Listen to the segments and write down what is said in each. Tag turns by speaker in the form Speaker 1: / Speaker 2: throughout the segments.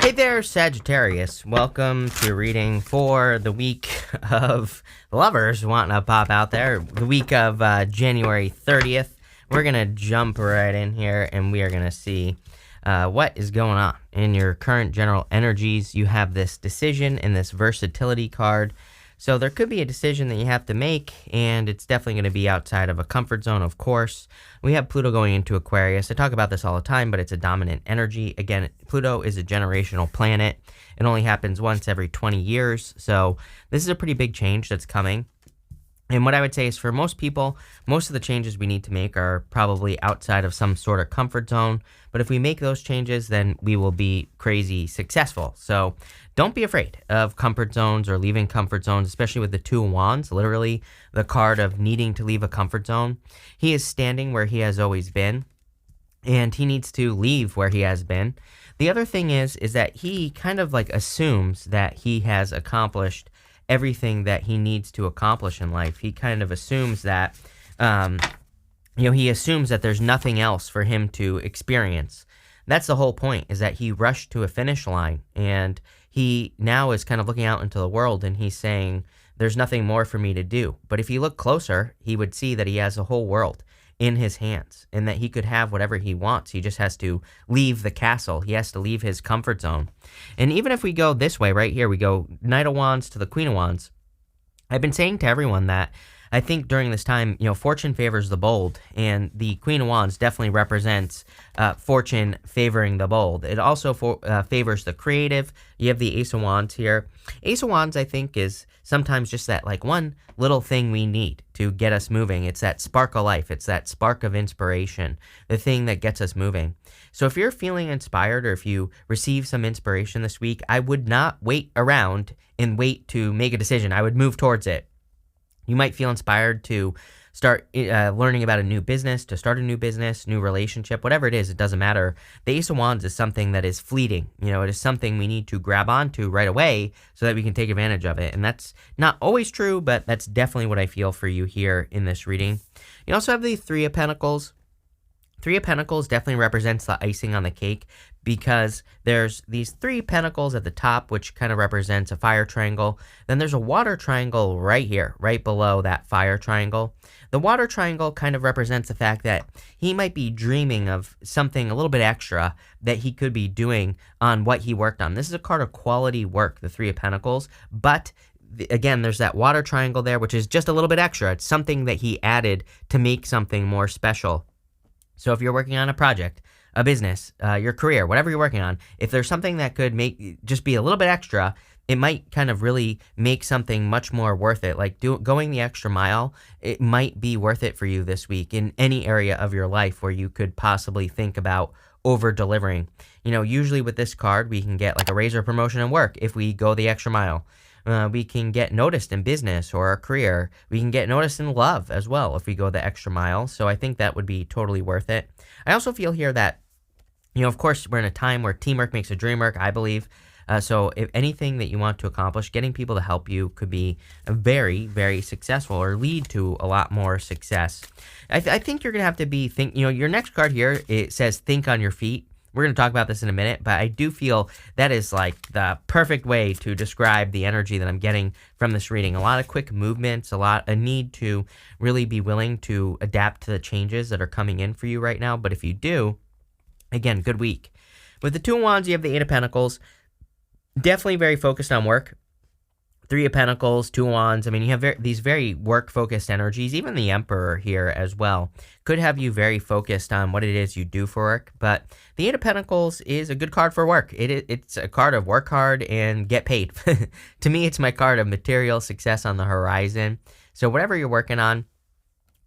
Speaker 1: Hey there, Sagittarius. Welcome to reading for the week of lovers wanting to pop out there. The week of January 30th. We're going to jump right in here and we are going to see what is going on in your current general energies. You have this decision in this versatility card. So there could be a decision that you have to make, and it's definitely going to be outside of a comfort zone, of course. We have Pluto going into Aquarius. I talk about this all the time, but it's a dominant energy. Again, Pluto is a generational planet. It only happens once every 20 years. So this is a pretty big change that's coming. And what I would say is for most people, most of the changes we need to make are probably outside of some sort of comfort zone. But if we make those changes, then we will be crazy successful. So don't be afraid of comfort zones or leaving comfort zones, especially with the Two of Wands, literally the card of needing to leave a comfort zone. He is standing where he has always been, and he needs to leave where he has been. The other thing is that he kind of like assumes that he has accomplished everything that he needs to accomplish in life. He kind of assumes that, he assumes that there's nothing else for him to experience. That's the whole point, is that he rushed to a finish line, and he now is kind of looking out into the world, and he's saying, there's nothing more for me to do. But if he looked closer, he would see that he has a whole world in his hands, and that he could have whatever he wants. He just has to leave the castle. He has to leave his comfort zone. And even if we go this way, right here, we go Knight of Wands to the Queen of Wands. I've been saying to everyone that I think during this time, fortune favors the bold, and the Queen of Wands definitely represents fortune favoring the bold. It also favors the creative. You have the Ace of Wands here. Ace of Wands, I think, is sometimes just that like one little thing we need to get us moving. It's that spark of life. It's that spark of inspiration, the thing that gets us moving. So if you're feeling inspired, or if you receive some inspiration this week, I would not wait around and wait to make a decision. I would move towards it. You might feel inspired to start learning about a new business, to start a new business, new relationship, whatever it is, it doesn't matter. The Ace of Wands is something that is fleeting. It is something we need to grab onto right away so that we can take advantage of it. And that's not always true, but that's definitely what I feel for you here in this reading. You also have the Three of Pentacles. Three of Pentacles definitely represents the icing on the cake, because there's these three pentacles at the top, which kind of represents a fire triangle. Then there's a water triangle right here, right below that fire triangle. The water triangle kind of represents the fact that he might be dreaming of something a little bit extra that he could be doing on what he worked on. This is a card of quality work, the Three of Pentacles, but again, there's that water triangle there, which is just a little bit extra. It's something that he added to make something more special. So if you're working on a project, a business, your career, whatever you're working on, if there's something that could just be a little bit extra, it might kind of really make something much more worth it. Like going the extra mile, it might be worth it for you this week in any area of your life where you could possibly think about over delivering. Usually with this card, we can get like a raise or promotion in work if we go the extra mile. We can get noticed in business or our career. We can get noticed in love as well if we go the extra mile. So I think that would be totally worth it. I also feel here that, of course, we're in a time where teamwork makes a dream work, I believe. So if anything that you want to accomplish, getting people to help you could be very, very successful or lead to a lot more success. I think you're going to have to your next card here, it says think on your feet. We're going to talk about this in a minute, but I do feel that is like the perfect way to describe the energy that I'm getting from this reading. A lot of quick movements, a need to really be willing to adapt to the changes that are coming in for you right now. But if you do, again, good week. With the Two of Wands, you have the Eight of Pentacles. Definitely very focused on work. Three of Pentacles, Two of Wands. I mean, you have these very work-focused energies. Even the Emperor here as well could have you very focused on what it is you do for work. But the Eight of Pentacles is a good card for work. It's a card of work hard and get paid. To me, it's my card of material success on the horizon. So whatever you're working on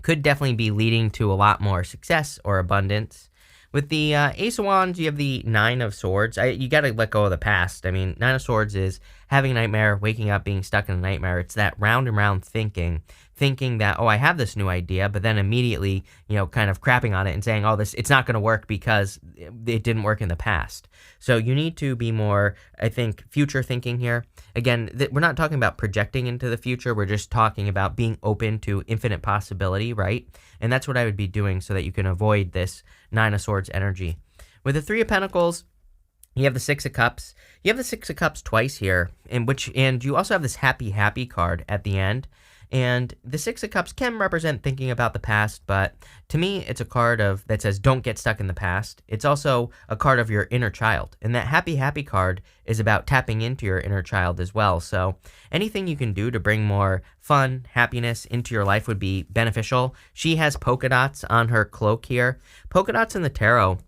Speaker 1: could definitely be leading to a lot more success or abundance. With the Ace of Wands, you have the Nine of Swords. You got to let go of the past. I mean, Nine of Swords is having a nightmare, waking up, being stuck in a nightmare. It's that round and round thinking that, I have this new idea, but then immediately, kind of crapping on it and saying, it's not going to work because it didn't work in the past. So you need to be more, I think, future thinking here. Again, we're not talking about projecting into the future. We're just talking about being open to infinite possibility, right? And that's what I would be doing so that you can avoid this Nine of Swords energy. With the Three of Pentacles, You have the Six of Cups. You have the Six of Cups twice here, and you also have this happy card at the end. And the Six of Cups can represent thinking about the past, but to me, it's a card that says don't get stuck in the past. It's also a card of your inner child, and that happy card is about tapping into your inner child as well. So anything you can do to bring more fun, happiness into your life would be beneficial. She has polka dots on her cloak here. Polka dots in the tarot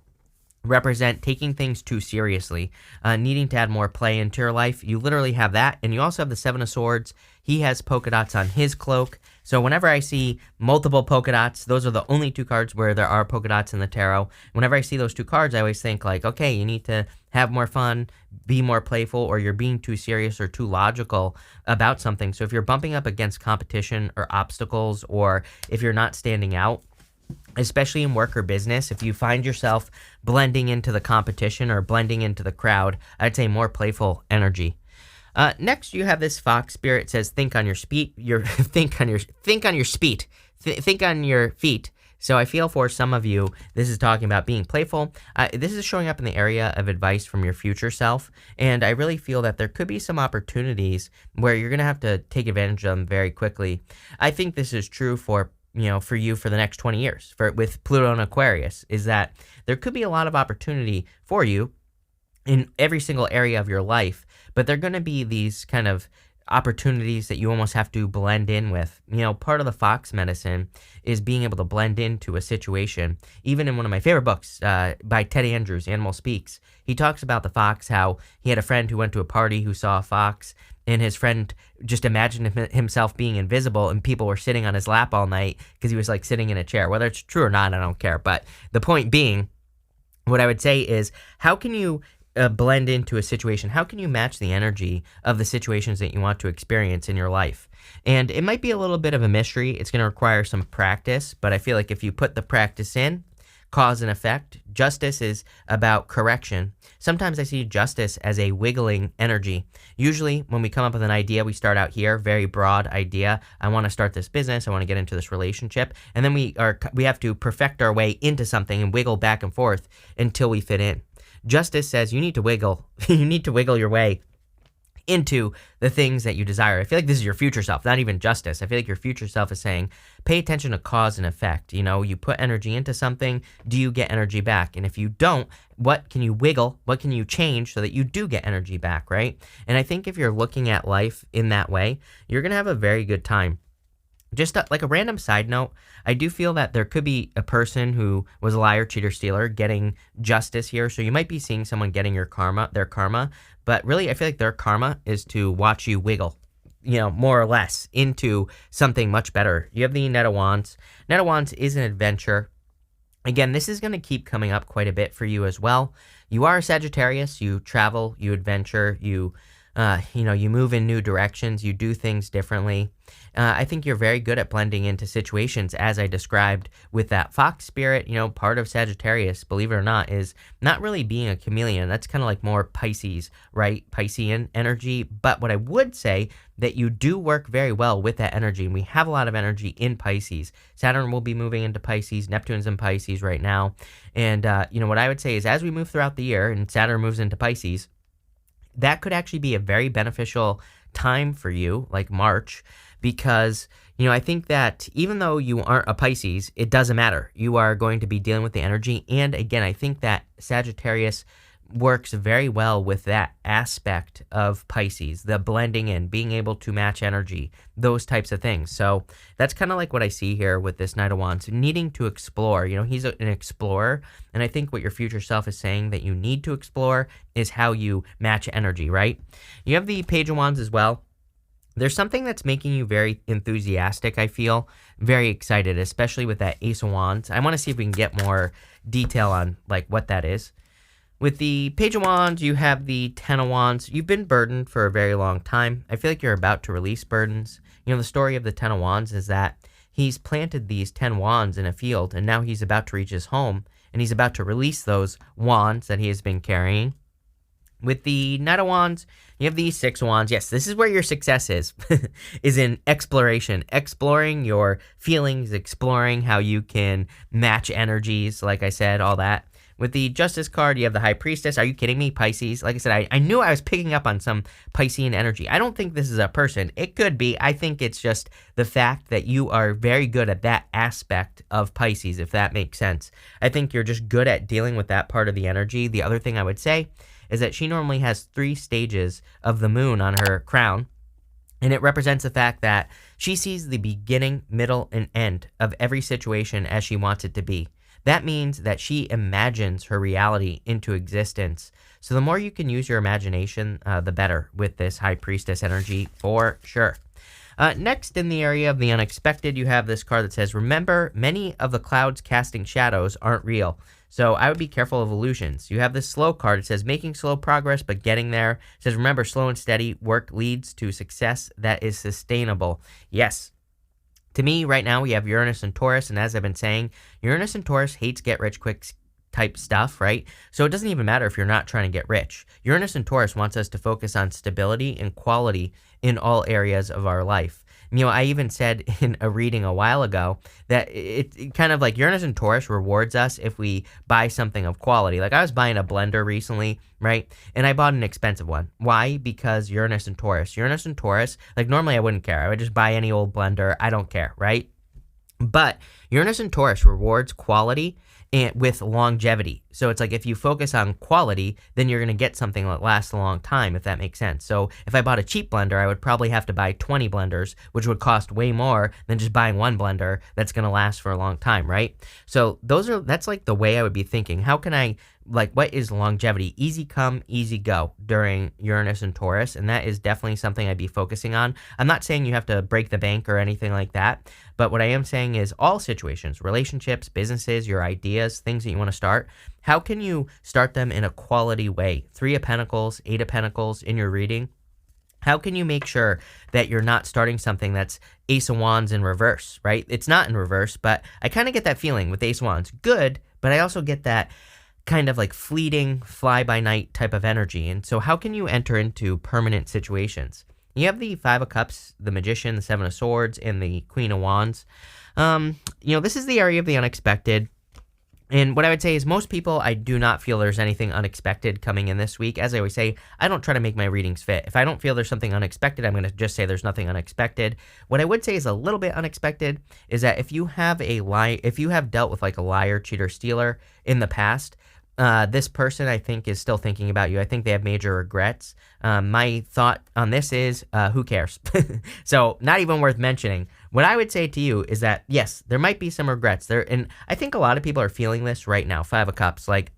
Speaker 1: represent taking things too seriously, needing to add more play into your life. You literally have that, and you also have the Seven of Swords. He has polka dots on his cloak. So whenever I see multiple polka dots, those are the only two cards where there are polka dots in the tarot. Whenever I see those two cards, I always think like, okay, you need to have more fun, be more playful, or you're being too serious or too logical about something. So if you're bumping up against competition or obstacles, or if you're not standing out, especially in work or business, if you find yourself blending into the competition or blending into the crowd, I'd say more playful energy. Next, you have this fox spirit. It says, think on your feet. Think on your feet. So I feel for some of you, this is talking about being playful. This is showing up in the area of advice from your future self. And I really feel that there could be some opportunities where you're going to have to take advantage of them very quickly. I think this is true for you for the next 20 years with Pluto and Aquarius, is that there could be a lot of opportunity for you in every single area of your life, but they're going to be these kind of opportunities that you almost have to blend in with. Part of the fox medicine is being able to blend into a situation. Even in one of my favorite books by Ted Andrews, Animal Speaks, he talks about the fox, how he had a friend who went to a party who saw a fox, and his friend just imagined himself being invisible, and people were sitting on his lap all night because he was like sitting in a chair. Whether it's true or not, I don't care. But the point being, what I would say is, how can you blend into a situation? How can you match the energy of the situations that you want to experience in your life? And it might be a little bit of a mystery. It's going to require some practice, but I feel like if you put the practice in, cause and effect. Justice is about correction. Sometimes I see justice as a wiggling energy. Usually when we come up with an idea, we start out here, very broad idea. I want to start this business. I want to get into this relationship. And then we have to perfect our way into something and wiggle back and forth until we fit in. Justice says you need to wiggle. You need to wiggle your way into the things that you desire. I feel like this is your future self, not even justice. I feel like your future self is saying, pay attention to cause and effect. You put energy into something, do you get energy back? And if you don't, what can you wiggle? What can you change so that you do get energy back, right? And I think if you're looking at life in that way, you're going to have a very good time. Just like a random side note, I do feel that there could be a person who was a liar, cheater, stealer getting justice here. So you might be seeing someone getting their karma, but really I feel like their karma is to watch you wiggle, more or less into something much better. You have the Knight of Wands. Knight of Wands is an adventure. Again, this is going to keep coming up quite a bit for you as well. You are a Sagittarius. You travel, you adventure, you move in new directions, you do things differently. I think you're very good at blending into situations, as I described with that fox spirit. Part of Sagittarius, believe it or not, is not really being a chameleon. That's kind of like more Pisces, right? Piscean energy. But what I would say, that you do work very well with that energy, and we have a lot of energy in Pisces. Saturn will be moving into Pisces. Neptune's in Pisces right now. And, what I would say is, as we move throughout the year and Saturn moves into Pisces, that could actually be a very beneficial time for you, like March, because, I think that even though you aren't a Pisces, it doesn't matter. You are going to be dealing with the energy. And again, I think that Sagittarius works very well with that aspect of Pisces, the blending in, being able to match energy, those types of things. So that's kind of like what I see here with this Knight of Wands, needing to explore. He's an explorer, and I think what your future self is saying that you need to explore is how you match energy, right? You have the Page of Wands as well. There's something that's making you very enthusiastic, I feel, very excited, especially with that Ace of Wands. I want to see if we can get more detail on like what that is. With the Page of Wands, you have the Ten of Wands. You've been burdened for a very long time. I feel like you're about to release burdens. The story of the Ten of Wands is that he's planted these 10 wands in a field, and now he's about to reach his home, and he's about to release those wands that he has been carrying. With the Knight of Wands, you have the Six of Wands. Yes, this is where your success is in exploration, exploring your feelings, exploring how you can match energies, like I said, all that. With the Justice card, you have the High Priestess. Are you kidding me, Pisces? Like I said, I knew I was picking up on some Piscean energy. I don't think this is a person. It could be. I think it's just the fact that you are very good at that aspect of Pisces, if that makes sense. I think you're just good at dealing with that part of the energy. The other thing I would say is that she normally has 3 stages of the moon on her crown, and it represents the fact that she sees the beginning, middle, and end of every situation as she wants it to be. That means that she imagines her reality into existence. So the more you can use your imagination, the better with this High Priestess energy for sure. Next, in the area of the unexpected, you have this card that says, remember, many of the clouds casting shadows aren't real. So I would be careful of illusions. You have this slow card. It says, making slow progress, but getting there. It says, remember, slow and steady work leads to success that is sustainable. Yes. To me, right now, we have Uranus and Taurus, and as I've been saying, Uranus and Taurus hates get-rich-quick type stuff, right? So it doesn't even matter if you're not trying to get rich. Uranus and Taurus wants us to focus on stability and quality in all areas of our life. You know, I even said in a reading a while ago that it kind of like Uranus and Taurus rewards us if we buy something of quality. Like I was buying a blender recently, right? And I bought an expensive one. Why? Because Uranus and Taurus. Uranus and Taurus, like normally I wouldn't care. I would just buy any old blender. I don't care, right? But Uranus and Taurus rewards quality and with longevity. So it's like if you focus on quality, then you're going to get something that lasts a long time, if that makes sense. So if I bought a cheap blender, I would probably have to buy 20 blenders, which would cost way more than just buying one blender that's going to last for a long time, right? So that's like the way I would be thinking. How can I, like, what is longevity? Easy come, easy go during Uranus and Taurus, and that is definitely something I'd be focusing on. I'm not saying you have to break the bank or anything like that, but what I am saying is all situations, relationships, businesses, your ideas, things that you want to start, how can you start them in a quality way? 3 of Pentacles, 8 of Pentacles in your reading. How can you make sure that you're not starting something that's Ace of Wands in reverse, right? It's not in reverse, but I kind of get that feeling with Ace of Wands. Good, but I also get that kind of like fleeting, fly-by-night type of energy. And so how can you enter into permanent situations? You have the 5 of Cups, the Magician, the 7 of Swords, and the Queen of Wands. This is the area of the unexpected. And what I would say is most people, I do not feel there's anything unexpected coming in this week. As I always say, I don't try to make my readings fit. If I don't feel there's something unexpected, I'm going to just say there's nothing unexpected. What I would say is a little bit unexpected is that if you have dealt with like a liar, cheater, stealer in the past, this person, I think, is still thinking about you. I think they have major regrets. My thought on this is, who cares? So not even worth mentioning. What I would say to you is that, yes, there might be some regrets there. And I think a lot of people are feeling this right now. 5 of Cups. Like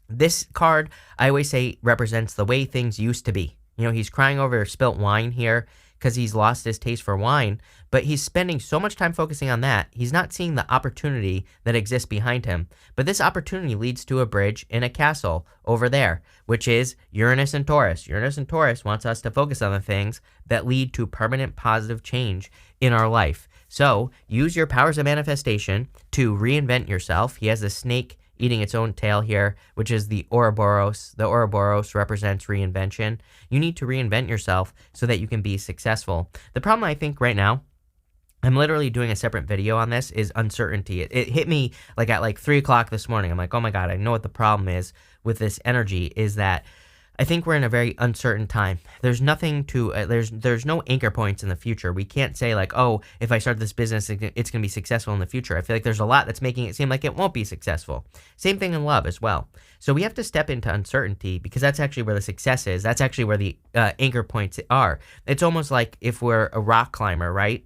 Speaker 1: this card, I always say represents the way things used to be. You know, he's crying over spilt wine here because he's lost his taste for wine, but he's spending so much time focusing on that, he's not seeing the opportunity that exists behind him. But this opportunity leads to a bridge and a castle over there, which is Uranus and Taurus. Uranus and Taurus wants us to focus on the things that lead to permanent positive change in our life. So use your powers of manifestation to reinvent yourself. He has a snake eating its own tail here, which is the Ouroboros. The Ouroboros represents reinvention. You need to reinvent yourself so that you can be successful. The problem I think right now, I'm literally doing a separate video on this, is uncertainty. It hit me like at like 3 o'clock this morning. I'm like, oh my God, I know what the problem is with this energy is that I think we're in a very uncertain time. There's nothing to, there's no anchor points in the future. We can't say like, oh, if I start this business, it's going to be successful in the future. I feel like there's a lot that's making it seem like it won't be successful. Same thing in love as well. So we have to step into uncertainty because that's actually where the success is. That's actually where the anchor points are. It's almost like if we're a rock climber, right?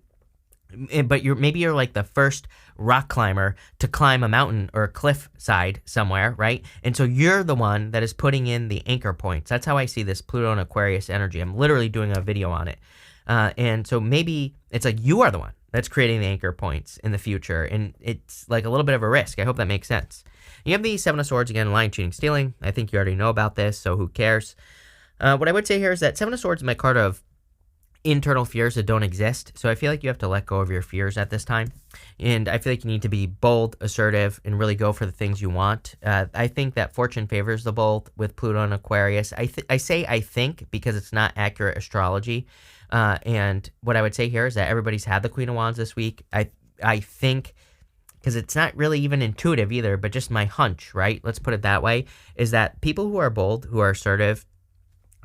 Speaker 1: But maybe you're like the first rock climber to climb a mountain or a cliff side somewhere, right? And so you're the one that is putting in the anchor points. That's how I see this Pluto and Aquarius energy. I'm literally doing a video on it. And so maybe it's like you are the one that's creating the anchor points in the future. And it's like a little bit of a risk. I hope that makes sense. You have the 7 of Swords again, lying, cheating, stealing. I think you already know about this, so who cares? What I would say here is that 7 of Swords is my card of internal fears that don't exist. So I feel like you have to let go of your fears at this time. And I feel like you need to be bold, assertive, and really go for the things you want. I think that fortune favors the bold with Pluto and Aquarius. I say I think because it's not accurate astrology. And what I would say here is that everybody's had the Queen of Wands this week. I think because it's not really even intuitive either, but just my hunch, right? Let's put it that way, is that people who are bold, who are assertive,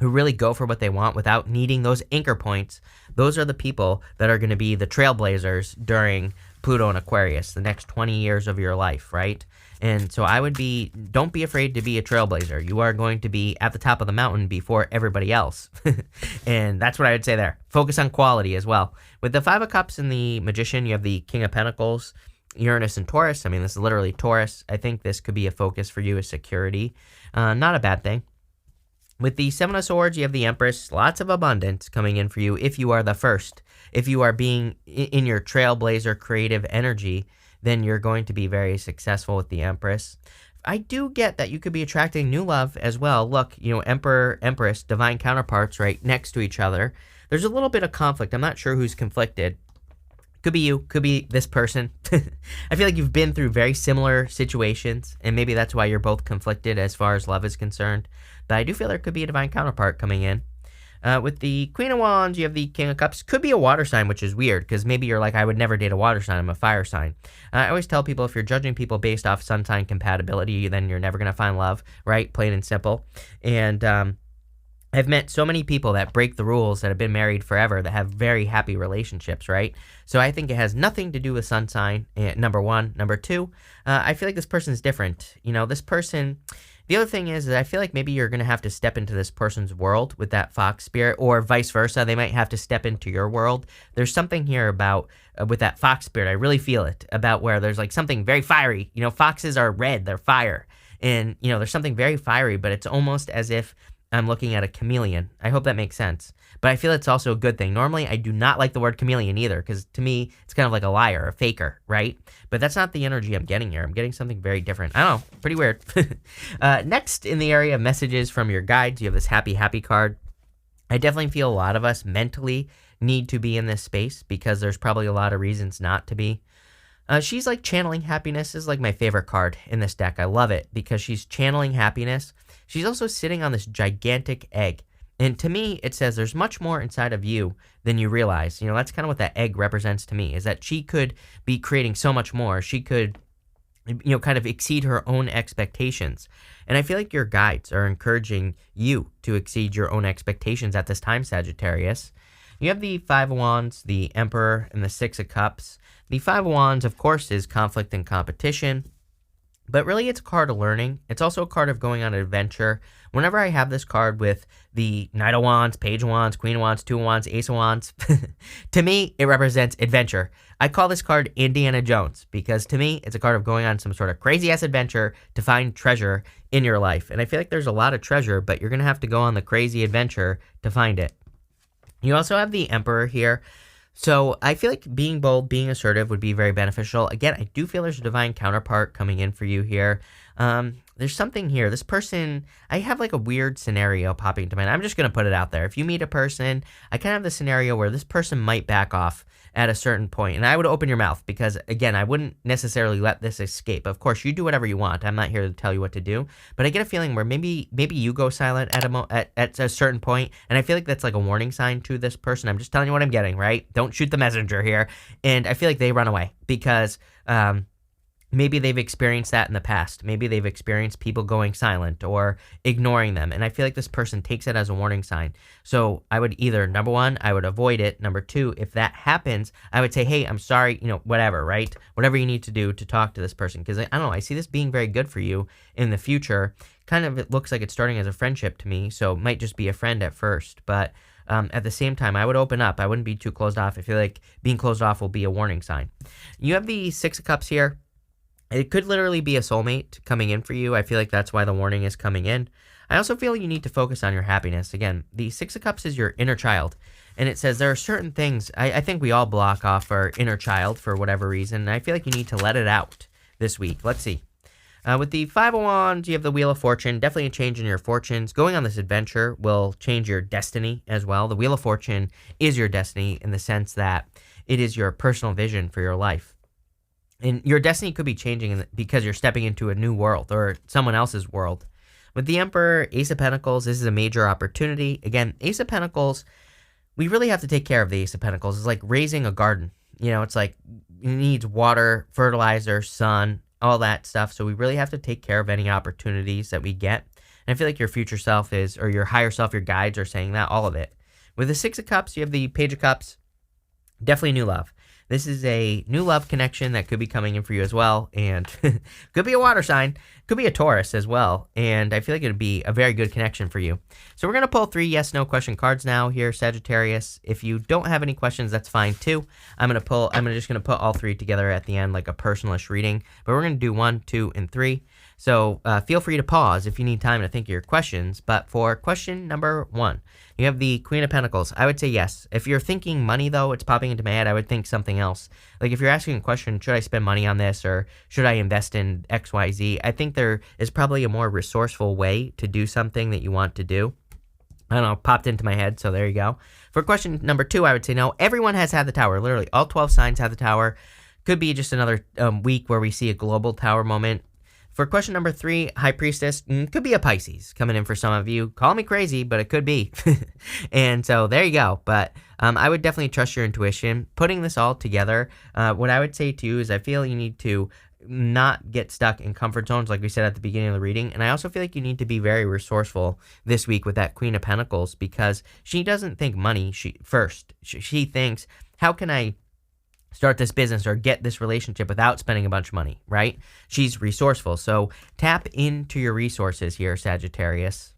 Speaker 1: who really go for what they want without needing those anchor points, those are the people that are going to be the trailblazers during Pluto and Aquarius, the next 20 years of your life, right? And so don't be afraid to be a trailblazer. You are going to be at the top of the mountain before everybody else. And that's what I would say there. Focus on quality as well. With the Five of Cups and the Magician, you have the King of Pentacles, Uranus and Taurus. I mean, this is literally Taurus. I think this could be a focus for you as security. Not a bad thing. With the Seven of Swords, you have the Empress. Lots of abundance coming in for you if you are the first. If you are being in your trailblazer creative energy, then you're going to be very successful with the Empress. I do get that you could be attracting new love as well. Look, Emperor, Empress, divine counterparts right next to each other. There's a little bit of conflict. I'm not sure who's conflicted. Could be you, could be this person. I feel like you've been through very similar situations, and maybe that's why you're both conflicted as far as love is concerned. But I do feel there could be a divine counterpart coming in. With the Queen of Wands, you have the King of Cups. Could be a water sign, which is weird, because maybe you're like, I would never date a water sign. I'm a fire sign. I always tell people, if you're judging people based off sun sign compatibility, then you're never going to find love, right? Plain and simple. And I've met so many people that break the rules, that have been married forever, that have very happy relationships, right? So I think it has nothing to do with sun sign, number one. Number two, I feel like this person's different. This person... The other thing is that I feel like maybe you're going to have to step into this person's world with that fox spirit, or vice versa. They might have to step into your world. There's something here about, with that fox spirit, I really feel it, about where there's like something very fiery. Foxes are red, they're fire. And, there's something very fiery, but it's almost as if I'm looking at a chameleon. I hope that makes sense. But I feel it's also a good thing. Normally, I do not like the word chameleon either, because to me, it's kind of like a liar, a faker, right? But that's not the energy I'm getting here. I'm getting something very different. I don't know. Pretty weird. Next, in the area of messages from your guides, you have this happy, happy card. I definitely feel a lot of us mentally need to be in this space, because there's probably a lot of reasons not to be. She's like channeling happiness. Is like my favorite card in this deck. I love it because she's channeling happiness. She's also sitting on this gigantic egg. And to me, it says there's much more inside of you than you realize. That's kind of what that egg represents to me, is that she could be creating so much more. She could, kind of exceed her own expectations. And I feel like your guides are encouraging you to exceed your own expectations at this time, Sagittarius. You have the Five of Wands, the Emperor, and the Six of Cups. The Five of Wands, of course, is conflict and competition. But really, it's a card of learning. It's also a card of going on an adventure. Whenever I have this card with the Knight of Wands, Page of Wands, Queen of Wands, Two of Wands, Ace of Wands, to me, it represents adventure. I call this card Indiana Jones because to me, it's a card of going on some sort of crazy-ass adventure to find treasure in your life. And I feel like there's a lot of treasure, but you're going to have to go on the crazy adventure to find it. You also have the Emperor here. So I feel like being bold, being assertive would be very beneficial. Again, I do feel there's a divine counterpart coming in for you here. There's something here. This person, I have like a weird scenario popping into mind. I'm just going to put it out there. If you meet a person, I kind of have the scenario where this person might back off at a certain point, and I would open your mouth because, again, I wouldn't necessarily let this escape. Of course, you do whatever you want. I'm not here to tell you what to do, but I get a feeling where maybe you go silent at a certain point, and I feel like that's like a warning sign to this person. I'm just telling you what I'm getting, right? Don't shoot the messenger here. And I feel like they run away because maybe they've experienced that in the past. Maybe they've experienced people going silent or ignoring them. And I feel like this person takes it as a warning sign. So I would either, number one, I would avoid it. Number two, if that happens, I would say, hey, I'm sorry, whatever, right? Whatever you need to do to talk to this person. Because I don't know, I see this being very good for you in the future. Kind of, it looks like it's starting as a friendship to me. So it might just be a friend at first. But at the same time, I would open up. I wouldn't be too closed off. I feel like being closed off will be a warning sign. You have the Six of Cups here. It could literally be a soulmate coming in for you. I feel like that's why the warning is coming in. I also feel you need to focus on your happiness. Again, the Six of Cups is your inner child. And it says there are certain things, I think we all block off our inner child for whatever reason. And I feel like you need to let it out this week. Let's see. With the Five of Wands, you have the Wheel of Fortune. Definitely a change in your fortunes. Going on this adventure will change your destiny as well. The Wheel of Fortune is your destiny in the sense that it is your personal vision for your life. And your destiny could be changing because you're stepping into a new world or someone else's world. With the Emperor, Ace of Pentacles, this is a major opportunity. Again, Ace of Pentacles, we really have to take care of the Ace of Pentacles. It's like raising a garden. It's like needs water, fertilizer, sun, all that stuff. So we really have to take care of any opportunities that we get. And I feel like your future self is, or your higher self, your guides are saying that, all of it. With the Six of Cups, you have the Page of Cups. Definitely new love. This is a new love connection that could be coming in for you as well. And could be a water sign. Could be a Taurus as well. And I feel like it would be a very good connection for you. So we're going to pull 3 yes/no question cards now here, Sagittarius. If you don't have any questions, that's fine too. I'm just going to put all 3 together at the end like a personalish reading. But we're going to do 1, 2, and 3. So feel free to pause if you need time to think of your questions. But for question number 1, you have the Queen of Pentacles. I would say yes. If you're thinking money, though, it's popping into my head, I would think something else. Like if you're asking a question, should I spend money on this or should I invest in XYZ? I think there is probably a more resourceful way to do something that you want to do. I don't know, popped into my head, so there you go. For question number 2, I would say no. Everyone has had the Tower. Literally, all 12 signs have the Tower. Could be just another week where we see a global Tower moment. For question number 3, High Priestess, could be a Pisces coming in for some of you. Call me crazy, but it could be. And so there you go. But I would definitely trust your intuition. Putting this all together, what I would say to you is I feel you need to not get stuck in comfort zones like we said at the beginning of the reading. And I also feel like you need to be very resourceful this week with that Queen of Pentacles because she doesn't think money first. She thinks, how can I start this business or get this relationship without spending a bunch of money, right? She's resourceful. So tap into your resources here, Sagittarius.